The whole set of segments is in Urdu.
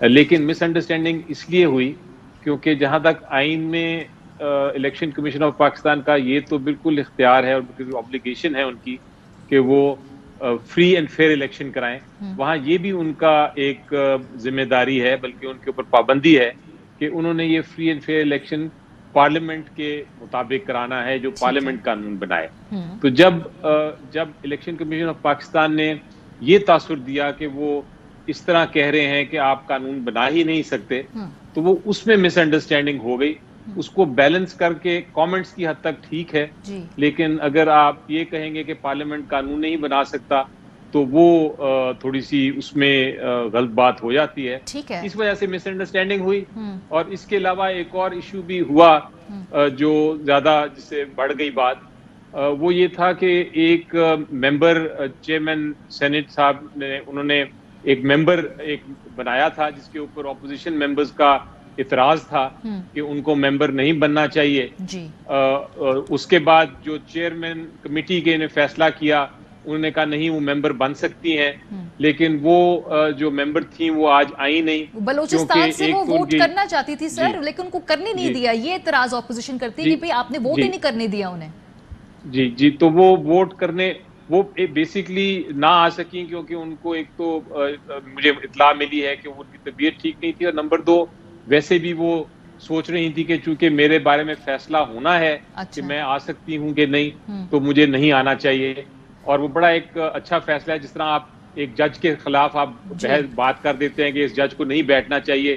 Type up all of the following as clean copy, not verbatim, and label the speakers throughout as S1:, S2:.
S1: لیکن مس انڈرسٹینڈنگ اس لیے ہوئی کیونکہ جہاں تک آئین میں الیکشن کمیشن آف پاکستان کا یہ تو بالکل اختیار ہے اور آبلیگیشن ہے ان کی کہ وہ فری اینڈ فیئر الیکشن کرائیں، وہاں یہ بھی ان کا ایک ذمہ داری ہے، بلکہ ان کے اوپر پابندی ہے کہ انہوں نے یہ free and fair election parliament کے مطابق کرانا ہے جو پارلیمنٹ قانون بنائے۔ تو جب الیکشن کمیشن آف پاکستان نے یہ تاثر دیا کہ وہ اس طرح کہہ رہے ہیں کہ آپ قانون بنا ہی نہیں سکتے، تو وہ اس میں مس انڈرسٹینڈنگ ہو گئی۔ اس کو بیلنس کر کے کامنٹس کی حد تک ٹھیک ہے، لیکن اگر آپ یہ کہیں گے کہ پارلیمنٹ قانون نہیں بنا سکتا تو وہ تھوڑی سی اس میں غلط بات ہو جاتی ہے، اس وجہ سے مس انڈرسٹینڈنگ ہوئی۔ اور اس کے علاوہ ایک اور ایشو بھی ہوا جو زیادہ جس سے بڑھ گئی بات، وہ یہ تھا کہ ایک ممبر چیئرمین سینٹ صاحب نے انہوں نے ایک ممبر بنایا تھا جس کے اوپر اپوزیشن ممبرز کا اعتراض تھا کہ ان کو ممبر نہیں بننا چاہیے۔ اس کے بعد جو چیئرمین کمیٹی کے نے فیصلہ کیا، انہوں نے کہا نہیں وہ ممبر بن سکتی ہیں، لیکن وہ جو ممبر تھیں وہ آج آئی نہیں۔
S2: بلوچستان سے وہ ووٹ کرنا چاہتی تھی سر، لیکن ان کو کرنے نہیں دیا، یہ اعتراض اپوزیشن کرتی ہے کہ بھئی آپ نے ووٹ ہی نہیں کرنے دیا انہیں۔
S1: جی تو وہ ووٹ کرنے وہ بیسیکلی نہ آ سکیں کیونکہ ان کو ایک تو مجھے اطلاع ملی ہے کہ ان کی طبیعت ٹھیک نہیں تھی، اور نمبر 2 ویسے بھی وہ سوچ رہی تھی کہ چونکہ میرے بارے میں فیصلہ ہونا ہے کہ میں آ سکتی ہوں کہ نہیں، تو مجھے نہیں آنا چاہیے۔ اور وہ بڑا ایک اچھا فیصلہ ہے، جس طرح آپ ایک جج کے خلاف آپ بات کر دیتے ہیں کہ اس جج کو نہیں بیٹھنا چاہیے،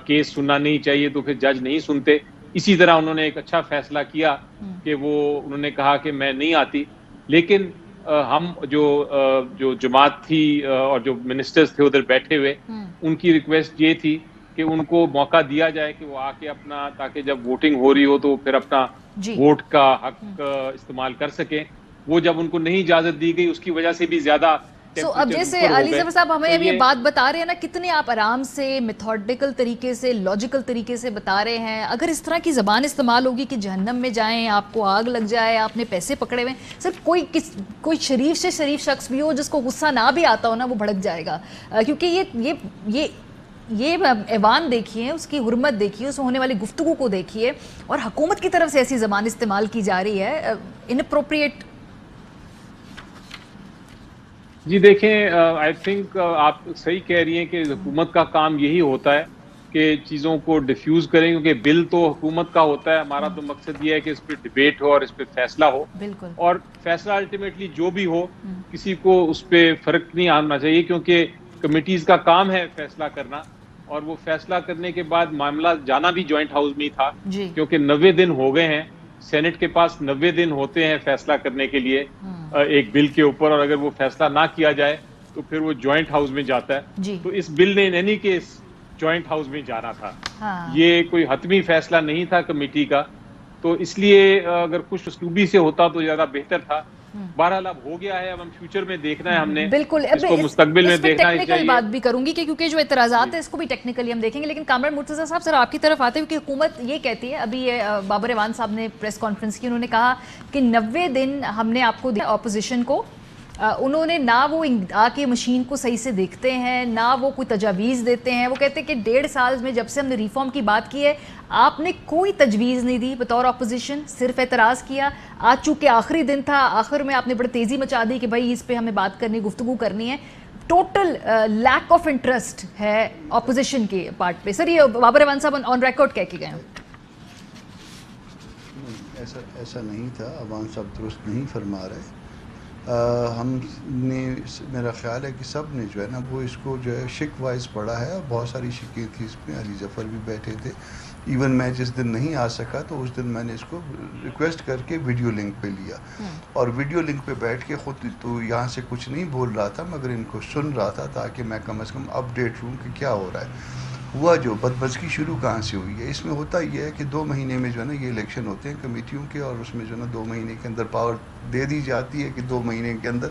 S1: کیس سننا نہیں چاہیے، تو پھر جج نہیں سنتے، اسی طرح انہوں نے ایک اچھا فیصلہ کیا کہ انہوں نے کہا کہ میں نہیں آتی۔ لیکن ہم جو جماعت تھی اور جو منسٹرز تھے ادھر بیٹھے ہوئے، ان کی ریکویسٹ یہ تھی کہ ان کو موقع دیا جائے کہ وہ آ کے اپنا، تاکہ جب ووٹنگ ہو رہی ہو تو پھر اپنا ووٹ کا حق استعمال کر سکیں۔ وہ جب ان کو نہیں اجازت دی گئی، اس کی وجہ سے بھی زیادہ
S2: اب جیسے علی ظفر صاحب ہمیں اب یہ بات بتا رہے ہیں نا، کتنے آپ آرام سے میتھوڈیکل طریقے سے، لاجیکل طریقے سے بتا رہے ہیں۔ اگر اس طرح کی زبان استعمال ہوگی کہ جہنم میں جائیں، آپ کو آگ لگ جائے، آپ نے پیسے پکڑے ہوئے، صرف کوئی شریف سے شریف شخص بھی ہو جس کو غصہ نہ بھی آتا ہو نا، وہ بھڑک جائے گا، کیونکہ یہ ایوان دیکھیے، اس کی حرمت دیکھیے، اس میں ہونے والی گفتگو کو دیکھیے، اور حکومت کی طرف سے ایسی زبان استعمال کی جا رہی ہے انپروپریٹ۔
S1: جی دیکھیں، آئی تھنک آپ صحیح کہہ رہی ہیں کہ حکومت کا کام یہی ہوتا ہے کہ چیزوں کو ڈیفیوز کریں، کیونکہ بل تو حکومت کا ہوتا ہے، ہمارا تو مقصد یہ ہے کہ اس پہ ڈیبیٹ ہو اور اس پہ فیصلہ ہو، اور فیصلہ الٹیمیٹلی جو بھی ہو کسی کو اس پہ فرق نہیں آنا چاہیے، کیونکہ کمیٹیز کا کام ہے فیصلہ کرنا، اور وہ فیصلہ کرنے کے بعد معاملہ جانا بھی جوائنٹ ہاؤس میں تھا، کیونکہ 90 دن ہو گئے ہیں، سینٹ کے پاس 90 دن ہوتے ہیں فیصلہ کرنے کے لیے ایک بل کے اوپر، اور اگر وہ فیصلہ نہ کیا جائے تو پھر وہ جوائنٹ ہاؤس میں جاتا ہے۔ تو اس بل نے in any case joint house میں جانا تھا، یہ کوئی حتمی فیصلہ نہیں تھا کمیٹی کا، تو اس لیے اگر خوش اسلوبی سے ہوتا تو زیادہ بہتر تھا۔ بہرحال اب ہو گیا ہے، اب ہم فیوچر میں دیکھنا ہے، ہم نے
S2: بالکل
S1: اس کو مستقبل میں دیکھنا ہی چاہیے۔
S2: بات بھی کروں گی کہ کیونکہ جو اعتراضات ہیں اس کو بھی ٹیکنیکلی ہم دیکھیں گے، لیکن کامران مرتضیٰ صاحب سر آپ کی طرف آتے ہوئے کہ حکومت یہ کہتی ہے، ابھی بابر ایوان صاحب نے پریس کانفرنس کی، انہوں نے کہا کہ 90 دن ہم نے آپ کو دیا اپوزیشن کو، انہوں نے نہ وہ آ کے مشین کو صحیح سے دیکھتے ہیں، نہ وہ کوئی تجاویز دیتے ہیں۔ وہ کہتے ہیں کہ 1.5 سال میں جب سے ہم نے ریفارم کی بات کی ہے، آپ نے کوئی تجویز نہیں دی بطور اپوزیشن، صرف اعتراض کیا۔ آج چونکہ آخری دن تھا، آخر میں آپ نے بڑی تیزی مچا دی کہ بھائی اس پہ ہمیں بات کرنی، گفتگو کرنی ہے۔ ٹوٹل لیک آف انٹرسٹ ہے اپوزیشن کے پارٹ پہ۔ سر یہ بابر ایوان صاحب آن ریکارڈ کہہ کے گئے ہیں۔
S3: ایسا نہیں تھا، ایوان صاحب درست نہیں فرما رہے۔ ہم نے، میرا خیال ہے کہ سب نے جو ہے نا وہ اس کو جو ہے شک وائز پڑھا ہے، اور بہت ساری شکیں تھی اس میں، علی ظفر بھی بیٹھے تھے، ایون میں جس دن نہیں آ سکا تو اس دن میں نے اس کو ریکویسٹ کر کے ویڈیو لنک پہ لیا، اور ویڈیو لنک پہ بیٹھ کے خود تو یہاں سے کچھ نہیں بول رہا تھا، مگر ان کو سن رہا تھا تاکہ میں کم از کم اپڈیٹ ہوں کہ کیا ہو رہا ہے۔ ہوا جو بدمزگی شروع کہاں سے ہوئی ہے، اس میں ہوتا یہ ہے کہ 2 مہینے میں جو ہے نا یہ الیکشن ہوتے ہیں کمیٹیوں کے، اور اس میں جو ہے نا 2 مہینے کے اندر پاور دے دی جاتی ہے کہ 2 مہینے کے اندر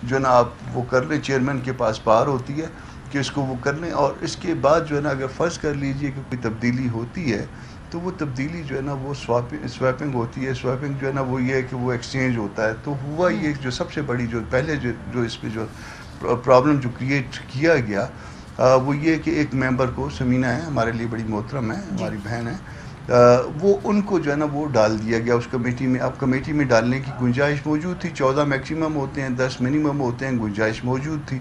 S3: جو ہے نا آپ وہ کر لیں، چیئرمین کے پاس پاور ہوتی ہے کہ اس کو وہ کر لیں، اور اس کے بعد جو ہے نا اگر فرض کر لیجئے کہ کوئی تبدیلی ہوتی ہے تو وہ تبدیلی جو ہے نا وہ سویپنگ ہوتی ہے۔ سویپنگ جو ہے نا وہ یہ ہے کہ وہ ایکسچینج ہوتا ہے۔ تو ہوا یہ جو سب سے بڑی جو پہلے جو اس میں جو پرابلم جو کریٹ کیا گیا وہ یہ کہ ایک ممبر کو سمینہ ہے ہمارے لیے بڑی محترم ہے, ہماری بہن ہے, وہ ان کو جو ہے نا وہ ڈال دیا گیا اس کمیٹی میں. اب کمیٹی میں ڈالنے کی گنجائش موجود تھی, 14 میکسیمم ہوتے ہیں, 10 منیمم ہوتے ہیں, گنجائش موجود تھی.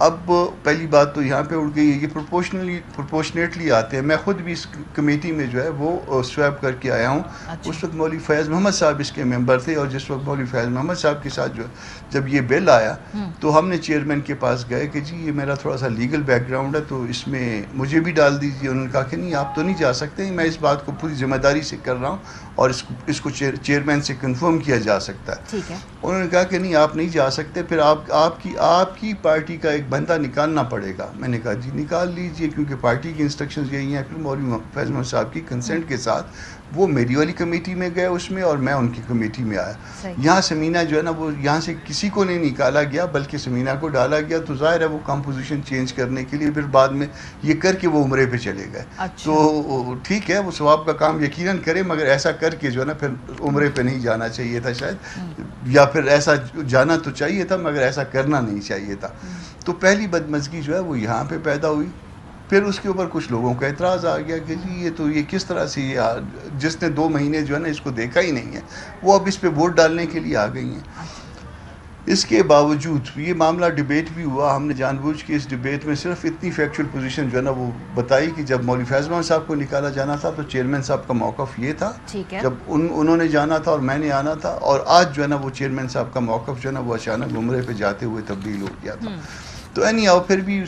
S3: اب پہلی بات تو یہاں پہ اڑ گئی ہے, یہ پروپورشنیٹلی آتے ہیں. میں خود بھی اس کمیٹی میں جو ہے وہ سویپ کر کے آیا ہوں. اس وقت مولوی فیض محمد صاحب اس کے ممبر تھے, اور جس وقت مولوی فیض محمد صاحب کے ساتھ جو جب یہ بل آیا تو ہم نے چیئرمین کے پاس گئے کہ جی یہ میرا تھوڑا سا لیگل بیک گراؤنڈ ہے تو اس میں مجھے بھی ڈال دیجیے. انہوں نے کہا کہ نہیں آپ تو نہیں جا سکتے, میں اس بات کو پوری ذمہ داری سے کر رہا ہوں اور اس کو چیئرمین سے کنفرم کیا جا سکتا ہے.
S2: ٹھیک ہے. انہوں
S3: نے کہا کہ نہیں آپ نہیں جا سکتے, پھر آپ کی پارٹی کا ایک بندہ نکالنا پڑے گا. میں نے کہا جی نکال لیجئے, کیونکہ پارٹی کی انسٹرکشنز یہی ہیں. پھر مولوی فیض محمد صاحب کی کنسنٹ کے ساتھ وہ میری والی کمیٹی میں گئے اس میں, اور میں ان کی کمیٹی میں آیا. یہاں سمینہ جو ہے نا وہ یہاں سے کسی کو نہیں نکالا گیا بلکہ سمینہ کو ڈالا گیا. تو ظاہر ہے وہ کمپوزیشن چینج کرنے کے لیے پھر بعد میں یہ کر کے وہ عمرے پہ چلے گئے. تو ٹھیک ہے وہ ثواب کا کام یقیناً کرے, مگر ایسا کر کے جو ہے نا پھر عمرے پہ نہیں جانا چاہیے تھا شاید, یا پھر ایسا جانا تو چاہیے تھا مگر ایسا کرنا نہیں چاہیے تھا. تو پہلی بدمزگی جو ہے وہ یہاں پہ پیدا ہوئی. پھر اس کے اوپر کچھ لوگوں کا اعتراض آ گیا کہ جی یہ کس طرح سے جس نے 2 مہینے جو ہے نا اس کو دیکھا ہی نہیں ہے وہ اب اس پہ ووٹ ڈالنے کے لیے آ گئی ہیں. اس کے باوجود یہ معاملہ ڈیبیٹ بھی ہوا. ہم نے جان بوجھ کے اس ڈیبیٹ میں صرف اتنی فیکچوئل پوزیشن جو ہے نا وہ بتائی کہ جب مولوی فیض محمد صاحب کو نکالا جانا تھا تو چیئرمین صاحب کا موقف یہ تھا, جب انہوں نے جانا تھا اور میں نے آنا تھا, اور آج جو ہے نا وہ چیئرمین صاحب کا موقف جو ہے نا وہ اچانک عمرے پہ جاتے ہوئے تبدیل ہو گیا تھا. تو پھر بھی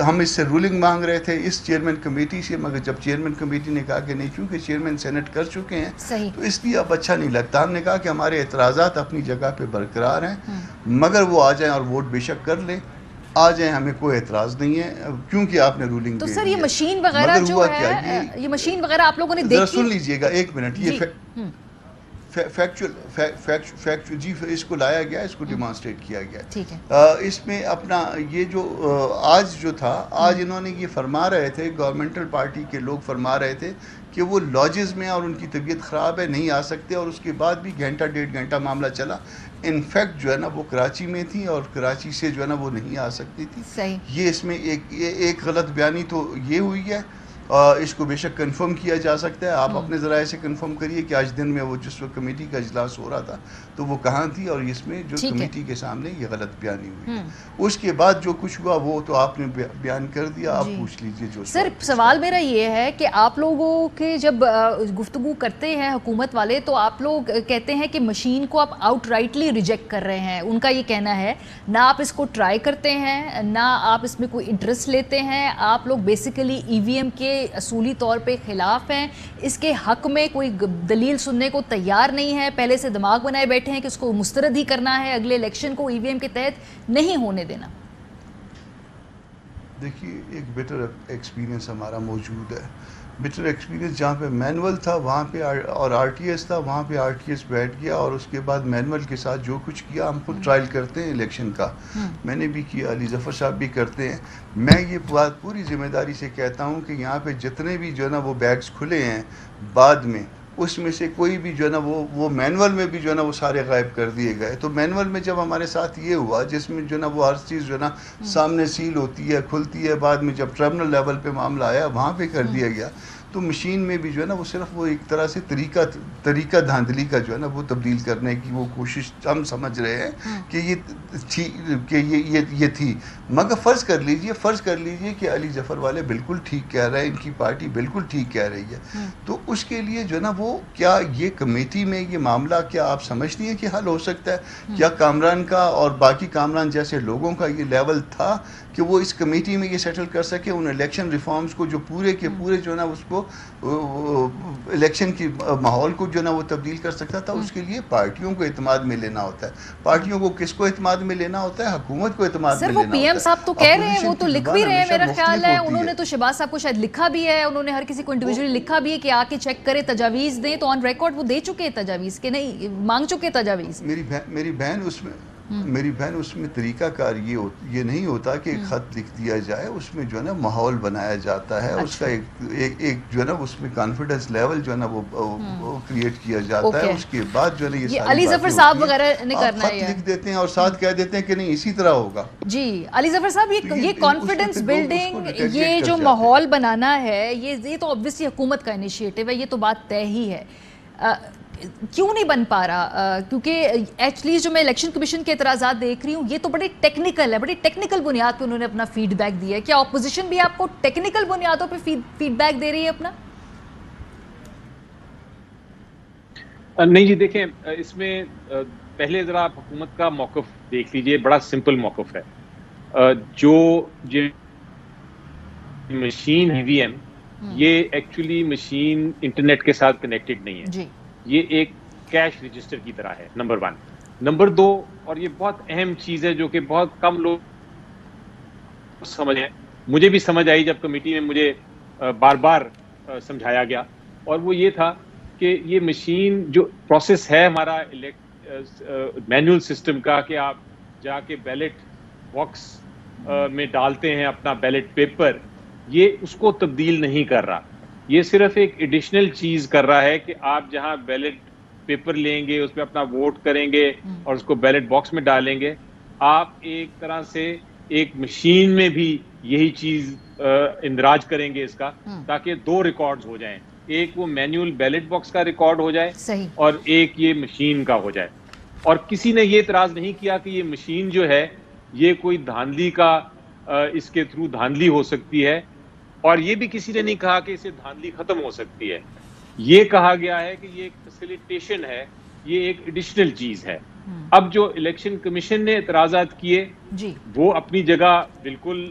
S3: ہم اس سے رولنگ مانگ رہے تھے اس چیئرمین کمیٹی سے, مگر جب چیئرمین کمیٹی نے کہا کہ نہیں چونکہ چیئرمین سینٹ کر چکے ہیں تو اس لیے اب اچھا نہیں لگتا. ہم نے کہا کہ ہمارے اعتراضات اپنی جگہ پہ برقرار ہیں, مگر وہ آ جائیں اور ووٹ بے شک کر لیں, آ جائیں, ہمیں کوئی اعتراض نہیں ہے کیونکہ آپ نے رولنگ
S2: تو سر یہ مشین وغیرہ جو ہے, یہ مشین وغیرہ آپ لوگوں نے دیکھی,
S3: سن لیجئے گا 1 منٹ. یہ فیکچوئل جی اس کو لایا گیا, اس کو ڈیمانسٹریٹ کیا گیا. اس میں اپنا یہ جو آج جو تھا, آج انہوں نے یہ فرما رہے تھے, گورنمنٹل پارٹی کے لوگ فرما رہے تھے کہ وہ لاجز میں اور ان کی طبیعت خراب ہے, نہیں آ سکتے, اور اس کے بعد بھی گھنٹہ 1.5 گھنٹہ معاملہ چلا. انفیکٹ جو ہے نا وہ کراچی میں تھی اور کراچی سے جو ہے نا وہ نہیں آ سکتی تھی. یہ اس میں ایک غلط بیانی تو یہ ہوئی ہے, اس کو بے شک کنفرم کیا جا سکتا ہے. آپ اپنے ذرائع سے کنفرم کریے کہ آج دن میں وہ جس وقت کمیٹی کا اجلاس ہو رہا تھا تو وہ کہاں تھی, اور اس میں جو کمیٹی کے سامنے یہ غلط بیانی ہوئی ہے. اس کے بعد جو کچھ ہوا وہ تو آپ نے بیان کر دیا, آپ پوچھ لیجئے. جو
S2: سر سوال میرا یہ ہے کہ آپ لوگوں کے جب گفتگو کرتے ہیں حکومت والے تو آپ لوگ کہتے ہیں کہ مشین کو آپ آؤٹ رائٹلی ریجیکٹ کر رہے ہیں. ان کا یہ کہنا ہے نہ آپ اس کو ٹرائی کرتے ہیں, نہ آپ اس میں کوئی انٹرسٹ لیتے ہیں, آپ لوگ بیسیکلی EVM کے اصولی طور پہ خلاف ہیں, اس کے حق میں کوئی دلیل سننے کو تیار نہیں ہے, پہلے سے دماغ بنائے بیٹھے ہیں کہ اس کو مسترد ہی کرنا ہے, اگلے الیکشن کو EVM کے تحت نہیں ہونے دینا.
S3: دیکھیے ایک بیٹر ایکسپیرینس ہمارا موجود ہے. بیٹر ایکسپیرینس جہاں پہ مینول تھا وہاں پہ اور RTS تھا, وہاں پہ RTS بیٹھ گیا اور اس کے بعد مینول کے ساتھ جو کچھ کیا ہم خود ٹرائل کرتے ہیں الیکشن کا. میں نے بھی کیا, علی ظفر صاحب بھی کرتے ہیں. میں یہ بات پوری ذمہ داری سے کہتا ہوں کہ یہاں پہ جتنے بھی جو ہے نا وہ بیگز کھلے ہیں بعد میں, اس میں سے کوئی بھی جو ہے نا وہ مینول میں بھی جو ہے نا وہ سارے غائب کر دیے گئے. تو مینول میں جب ہمارے ساتھ یہ ہوا جس میں جو ہے نا وہ ہر چیز جو ہے نا سامنے سیل ہوتی ہے, کھلتی ہے, بعد میں جب ٹرمینل لیول پہ معاملہ آیا وہاں پہ کر دیا گیا, تو مشین میں بھی جو ہے نا وہ صرف وہ ایک طرح سے طریقہ دھاندلی کا جو ہے نا وہ تبدیل کرنے کی وہ کوشش ہم سمجھ رہے ہیں کہ یہ تھی. مگر فرض کر لیجئے کہ علی ظفر والے بالکل ٹھیک کہہ رہے ہیں, ان کی پارٹی بالکل ٹھیک کہہ رہی ہے, تو اس کے لیے جو ہے نا وہ کیا یہ کمیٹی میں یہ معاملہ کیا آپ سمجھتی ہیں کہ حل ہو سکتا ہے؟ کیا کامران کا اور باقی کامران جیسے لوگوں کا یہ لیول تھا کہ وہ اس کمیٹی میں یہ سیٹل کر سکے ان الیکشن ریفارمز کو جو پورے کے پورے جو ہے نا اس کو الیکشن کی ماحول کو جو ہے نا وہ تبدیل کر سکتا تھا؟ اس کے لیے پارٹیوں کو اعتماد میں لینا ہوتا ہے. پارٹیوں کو کس کو اعتماد میں لینا ہوتا ہے؟ حکومت کو اعتماد میں لینا ہوتا ہے.
S2: سر وہ PM صاحب تو کہہ رہے ہیں, وہ تو لکھ بھی رہے ہیں, میرا خیال ہے انہوں نے تو شہباز صاحب کو شاید لکھا بھی ہے, انہوں نے ہر کسی کو انڈیویجولی لکھا بھی ہے کہ آ کے چیک کرے, تجاویز دیں, تو آن ریکارڈ وہ دے چکے تجاویز کہ نہیں مانگ چکے تجاویز.
S3: میری بہن اس میں میری بہن اس میں طریقہ کار یہ نہیں ہوتا کہ ایک خط لکھ دیا جائے، اس میں جو ہے نا ماحول بنایا جاتا ہے، اس کا ایک جو ہے نا اس میں کانفیڈنس لیول جو ہے نا وہ کریٹ کیا جاتا ہے، اس کے بعد جو ہے نا یہ
S2: علی ظفر صاحب وغیرہ نے کرنا ہے،
S3: خط لکھ دیتے ہیں اور ساتھ کہہ دیتے ہیں کہ نہیں اسی طرح ہوگا.
S2: جی علی ظفر صاحب یہ کانفیڈنس بلڈنگ، یہ جو ماحول بنانا ہے، یہ تو obviously حکومت کا انیشیٹو ہے، یہ تو بات طے ہی ہے. کیوں نہیں بن پا رہا؟ کیونکہ ایٹ لیسٹ جو میں الیکشن کمیشن کے اعتراضات دیکھ رہی ہوں یہ تو بڑے ٹیکنیکل ہے، بڑی ٹیکنیکل بنیاد پہ انہوں نے اپنا فیڈ بیک دیا ہے. کیا اپوزیشن بھی آپ کو ٹیکنیکل بنیادوں پہ فیڈ بیک دے رہی ہے اپنا؟
S1: نہیں جی، دیکھیں اس میں پہلے ذرا آپ حکومت کا موقف دیکھ لیجئے، بڑا سمپل موقف ہے. جو مشین ای وی ایم یہ ایکچولی مشین انٹرنیٹ کے ساتھ کنیکٹڈ نہیں ہے جی. یہ ایک کیش رجسٹر کی طرح ہے، نمبر 1. نمبر 2، اور یہ بہت اہم چیز ہے جو کہ بہت کم لوگ سمجھ ہیں، مجھے بھی سمجھ آئی جب کمیٹی میں مجھے بار بار سمجھایا گیا، اور وہ یہ تھا کہ یہ مشین جو پروسیس ہے ہمارا مینول سسٹم کا کہ آپ جا کے بیلٹ باکس میں ڈالتے ہیں اپنا بیلٹ پیپر، یہ اس کو تبدیل نہیں کر رہا. یہ صرف ایک ایڈیشنل چیز کر رہا ہے کہ آپ جہاں بیلٹ پیپر لیں گے اس پہ اپنا ووٹ کریں گے اور اس کو بیلٹ باکس میں ڈالیں گے، آپ ایک طرح سے ایک مشین میں بھی یہی چیز اندراج کریں گے اس کا، تاکہ 2 ریکارڈز ہو جائیں، ایک وہ مینول بیلٹ باکس کا ریکارڈ ہو جائے اور ایک یہ مشین کا ہو جائے. اور کسی نے یہ اعتراض نہیں کیا کہ یہ مشین جو ہے یہ کوئی دھاندلی کا اس کے تھرو دھاندلی ہو سکتی ہے، اور یہ بھی کسی نے نہیں کہا کہ اسے دھاندلی ختم ہو سکتی ہے. یہ کہا گیا ہے کہ یہ ایک فیسیلیٹیشن ہے، یہ ایک ایڈیشنل چیز ہے. اب جو الیکشن کمیشن نے اعتراضات کیے وہ اپنی جگہ بالکل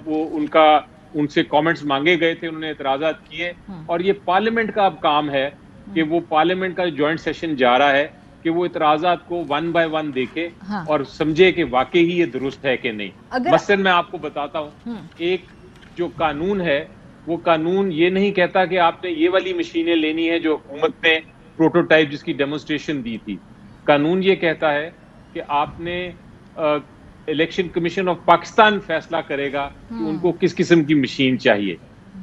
S1: وہ ان سے کامنٹس مانگے گئے تھے، انہوں نے اعتراضات کیے، اور یہ پارلیمنٹ کا اب کام ہے کہ وہ پارلیمنٹ کا جوائنٹ سیشن جا رہا ہے کہ وہ اعتراضات کو 1 بائی 1 دیکھے اور سمجھے کہ واقعی ہی یہ درست ہے کہ نہیں. مثلاً میں آپ کو بتاتا ہوں، ایک جو قانون ہے وہ قانون یہ نہیں کہتا کہ آپ نے یہ والی مشینیں لینی ہے جو حکومت نے پروٹوٹائپ جس کی ڈیمونسٹریشن دی تھی. قانون یہ کہتا ہے کہ آپ نے الیکشن کمیشن آف پاکستان فیصلہ کرے گا کہ ان کو کس قسم کی مشین چاہیے.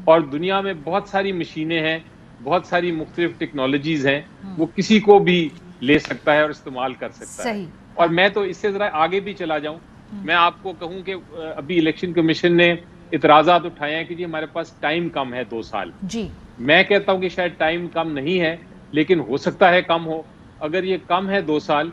S1: اور دنیا میں بہت ساری مشینیں ہیں، بہت ساری مختلف ٹیکنالوجیز ہیں، وہ کسی کو بھی لے سکتا ہے اور استعمال کر سکتا ہے. اور میں تو اس سے ذرا آگے بھی چلا جاؤں، میں آپ کو کہوں کہ ابھی الیکشن کمیشن نے اعتراضات اٹھائے ہیں کہ جی ہمارے پاس ٹائم کم ہے 2 سال. میں کہتا ہوں کہ شاید ٹائم کم نہیں ہے، لیکن ہو سکتا ہے کم ہو. اگر یہ کم ہے 2 سال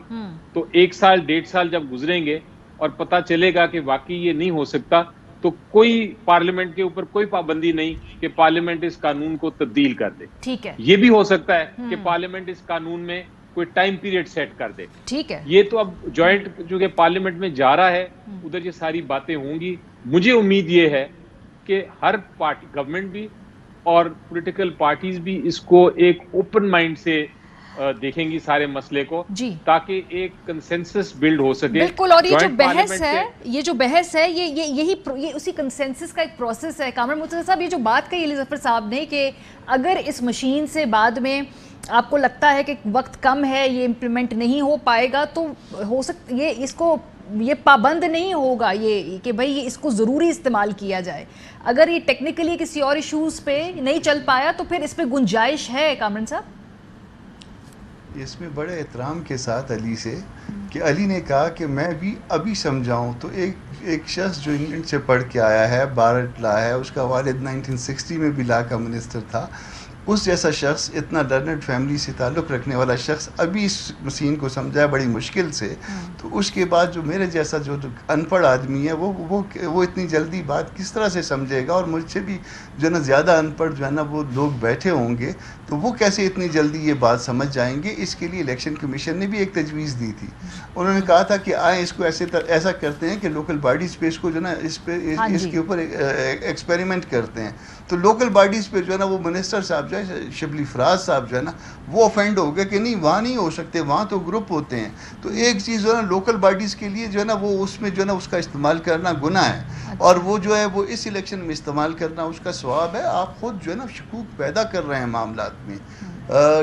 S1: تو 1 سال 1.5 سال جب گزریں گے اور پتہ چلے گا کہ واقعی یہ نہیں ہو سکتا، تو کوئی پارلیمنٹ کے اوپر کوئی پابندی نہیں کہ پارلیمنٹ اس قانون کو تبدیل کر دے. ٹھیک ہے، یہ بھی ہو سکتا ہے کہ پارلیمنٹ اس قانون میں کوئی ٹائم پیریڈ سیٹ کر دے. ٹھیک ہے، یہ تو اب جوائنٹ جو کہ پارلیمنٹ میں جا رہا ہے ادھر یہ ساری باتیں ہوں گی. مجھے امید یہ ہے کہ ہر پارٹی، گورنمنٹ بھی اور پولیٹیکل پارٹیز بھی اس کو ایک اوپن مائنڈ سے دیکھیں گی سارے مسئلے کو، تاکہ ایک کنسنسس بلڈ ہو سکے. بالکل، اور یہ جو بحث ہے
S2: یہی اسی کنسنسس کا ایک پروسیس ہے. کامران مرتضیٰ صاحب، یہ جو بات کہی علی ظفر صاحب نے کہ اگر اس مشین سے بعد میں آپ کو لگتا ہے کہ وقت کم ہے، یہ امپلیمنٹ نہیں ہو پائے گا، تو ہو سکتا یہ پابند نہیں ہوگا یہ کہ بھئی اس کو ضروری استعمال کیا جائے. اگر یہ ٹیکنیکلی کسی اور ایشوز پہ نہیں چل پایا تو پھر اس پہ گنجائش ہے. کامران صاحب،
S3: اس میں بڑے احترام کے ساتھ علی سے کہ علی نے کہا کہ میں بھی ابھی سمجھاؤں تو ایک شخص جو انگلینڈ سے پڑھ کے آیا ہے، بارٹ لا ہے، اس کا والد 1960 میں بھی لا کا منسٹر تھا، اس جیسا شخص، اتنا لرنڈ فیملی سے تعلق رکھنے والا شخص ابھی اس مشین کو سمجھا بڑی مشکل سے. تو اس کے بعد جو میرے جیسا جو ان پڑھ آدمی ہے وہ اتنی جلدی بات کس طرح سے سمجھے گا؟ اور مجھ سے بھی جو ہے نا زیادہ ان پڑھ جو ہے نا وہ لوگ بیٹھے ہوں گے تو وہ کیسے اتنی جلدی یہ بات سمجھ جائیں گے؟ اس کے لیے الیکشن کمیشن نے بھی ایک تجویز دی تھی. انہوں نے کہا تھا کہ آئیں اس کو ایسا کرتے ہیں کہ لوکل باڈیز پہ اس کو جو ہے نا اس کے اوپر ایکسپیریمنٹ کرتے ہیں. تو لوکل باڈیز پہ جو ہے نا وہ منسٹر صاحب جو ہے شبلی فراز صاحب جو ہے نا وہ افینڈ ہو گئے کہ نہیں وہاں نہیں ہو سکتے، وہاں تو گروپ ہوتے ہیں. تو ایک چیز جو ہے نا لوکل باڈیز کے لیے جو ہے نا وہ اس میں جو ہے نا اس کا استعمال کرنا گناہ ہے، اور وہ جو ہے وہ اس الیکشن میں استعمال کرنا اس کا ثواب ہے. آپ خود جو ہے نا شکوک پیدا کر رہے ہیں معاملات میں.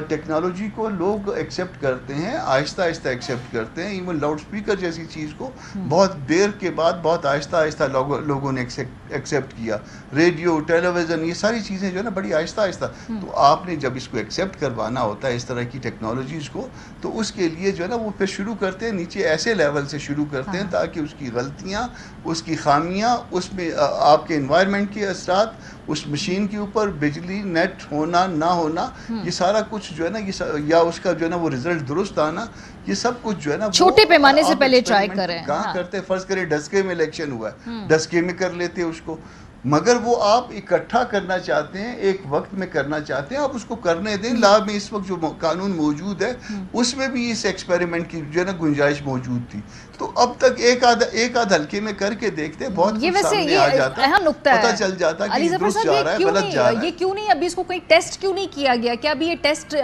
S3: ٹیکنالوجی کو لوگ ایکسیپٹ کرتے ہیں، آہستہ آہستہ ایکسیپٹ کرتے ہیں. ایون لاؤڈ اسپیکر جیسی چیز کو بہت دیر کے بعد بہت آہستہ آہستہ لوگوں نے ایکسیپٹ کیا. ریڈیو، ٹیلی ویژن، یہ ساری چیزیں جو ہے نا بڑی آہستہ آہستہ. تو آپ نے جب اس کو ایکسیپٹ کروانا ہوتا ہے اس طرح کی ٹیکنالوجیز کو، تو اس کے لیے جو ہے نا وہ پھر شروع کرتے ہیں نیچے ایسے لیول سے شروع کرتے ہیں تاکہ اس کی غلطیاں، اس کی خامیاں، اس میں آپ کے انوائرمنٹ کے اثرات، اس مشین کے اوپر بجلی نیٹ ہونا نہ ہونا، یہ سارا کچھ جو ہے نا یا اس کا جو ہے نا وہ رزلٹ درست آنا، یہ سب کچھ جو ہے نا
S2: چھوٹے پیمانے سے پہلے ٹرائی کریں.
S3: کہاں کرتے؟ فرض کریں ڈسکے میں الیکشن ہوا ہے، ڈسکے میں کر لیتے اس کو، مگر وہ آپ اکٹھا کرنا چاہتے ہیں، ایک وقت میں کرنا چاہتے ہیں، آپ اس کو کرنے دیں. لا میں اس وقت جو قانون موجود ہے اس میں بھی اس ایکسپیریمنٹ کی جو ہے نا گنجائش موجود تھی. تو اب تک ایک آدھ ہلکے میں کر کے دیکھتے بہت کچھ سامنے آ جاتا،
S2: اہم نقطہ ہے،
S3: پتہ چل جاتا کہ یہ درست جا رہا ہے غلط جا رہا ہے.
S2: یہ کیوں نہیں ابھی اس کو کوئی ٹیسٹ کیوں نہیں کیا گیا؟ کیا ابھی یہ ٹیسٹ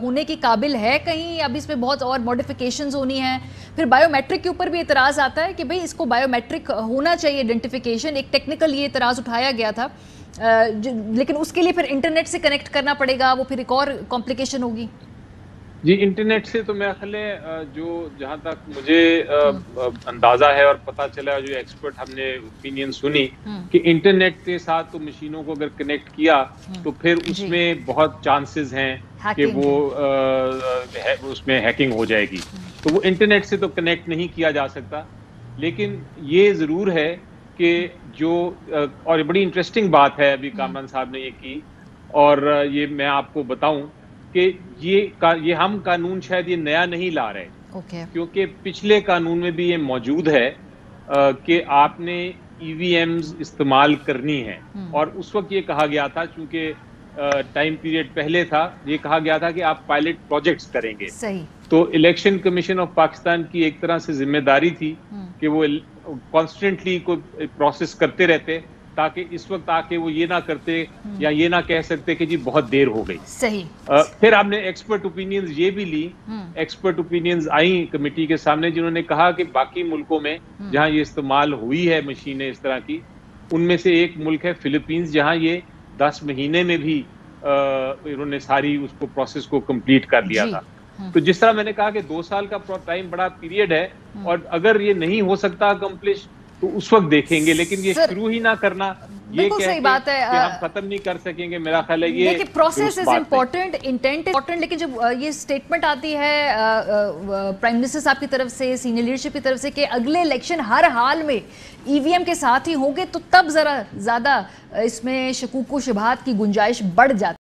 S2: ہونے کے قابل ہے کہیں؟ ابھی اس میں بہت اور موڈیفیکیشنز ہونی ہیں. پھر بایو میٹرک کے اوپر بھی اعتراض آتا ہے کہ بھئی اس کو بایو میٹرک ہونا چاہیے آئیڈینٹیفیکیشن. ایک ٹیکنیکل یہ اعتراض اٹھایا گیا تھا، لیکن اس کے لیے پھر انٹرنیٹ سے کنیکٹ کرنا پڑے گا، وہ پھر ایک اور کمپلیکیشن ہوگی.
S1: جی انٹرنیٹ سے تو میرا خیال ہے جو جہاں تک مجھے اندازہ ہے اور پتہ چلا، جو ایکسپرٹ ہم نے اوپینین سنی کہ انٹرنیٹ کے ساتھ تو مشینوں کو اگر کنیکٹ کیا تو پھر اس میں بہت چانسز ہیں کہ وہ اس میں ہیکنگ ہو جائے گی. تو وہ انٹرنیٹ سے تو کنیکٹ نہیں کیا جا سکتا. لیکن یہ ضرور ہے کہ جو اور بڑی انٹرسٹنگ بات ہے ابھی کامران صاحب نے یہ کی، اور یہ میں آپ کو بتاؤں کہ یہ ہم قانون شاید یہ نیا نہیں لا رہے، کیونکہ پچھلے قانون میں بھی یہ موجود ہے کہ آپ نے ای وی ایمز استعمال کرنی ہے. اور اس وقت یہ کہا گیا تھا، چونکہ ٹائم پیریڈ پہلے تھا، یہ کہا گیا تھا کہ آپ پائلٹ پروجیکٹس کریں گے. تو الیکشن کمیشن آف پاکستان کی ایک طرح سے ذمہ داری تھی کہ وہ کانسٹنٹلی کوئی پروسیس کرتے رہتے، تاکہ اس وقت آ کے وہ یہ نہ کرتے یا یہ نہ کہہ سکتے کہ جی بہت دیر ہو گئی. پھر ہم نے ایکسپرٹ اوپینینز یہ بھی لی، ایکسپرٹ اوپینینز آئیں کمیٹی کے سامنے جنہوں نے کہا کہ باقی ملکوں میں جہاں یہ استعمال ہوئی ہے مشینیں اس طرح کی، ان میں سے ایک ملک ہے فلپینز، جہاں یہ 10 مہینے میں بھی انہوں نے ساری اس کو پروسیس کو کمپلیٹ کر لیا تھا. تو جس طرح میں نے کہا کہ 2 سال کا ٹائم بڑا پیریڈ ہے، اور اگر یہ نہیں ہو سکتا اکمپلش تو اس وقت دیکھیں گے، لیکن یہ شروع ہی نہ کرنا، یہ
S2: صحیح بات ہے
S1: کہ ہم ختم نہیں کر سکیں گے، میرا خیال ہے یہ
S2: دیکھیں process is important, intent important. لیکن جب یہ سٹیٹمنٹ آتی ہے پرائم منسٹر صاحب کی طرف سے، سینئر لیڈرشپ کی طرف سے کہ اگلے الیکشن ہر حال میں ای وی ایم کے ساتھ ہی ہوں گے، تو تب ذرا زیادہ اس میں شکوک و شبہات کی گنجائش بڑھ جاتی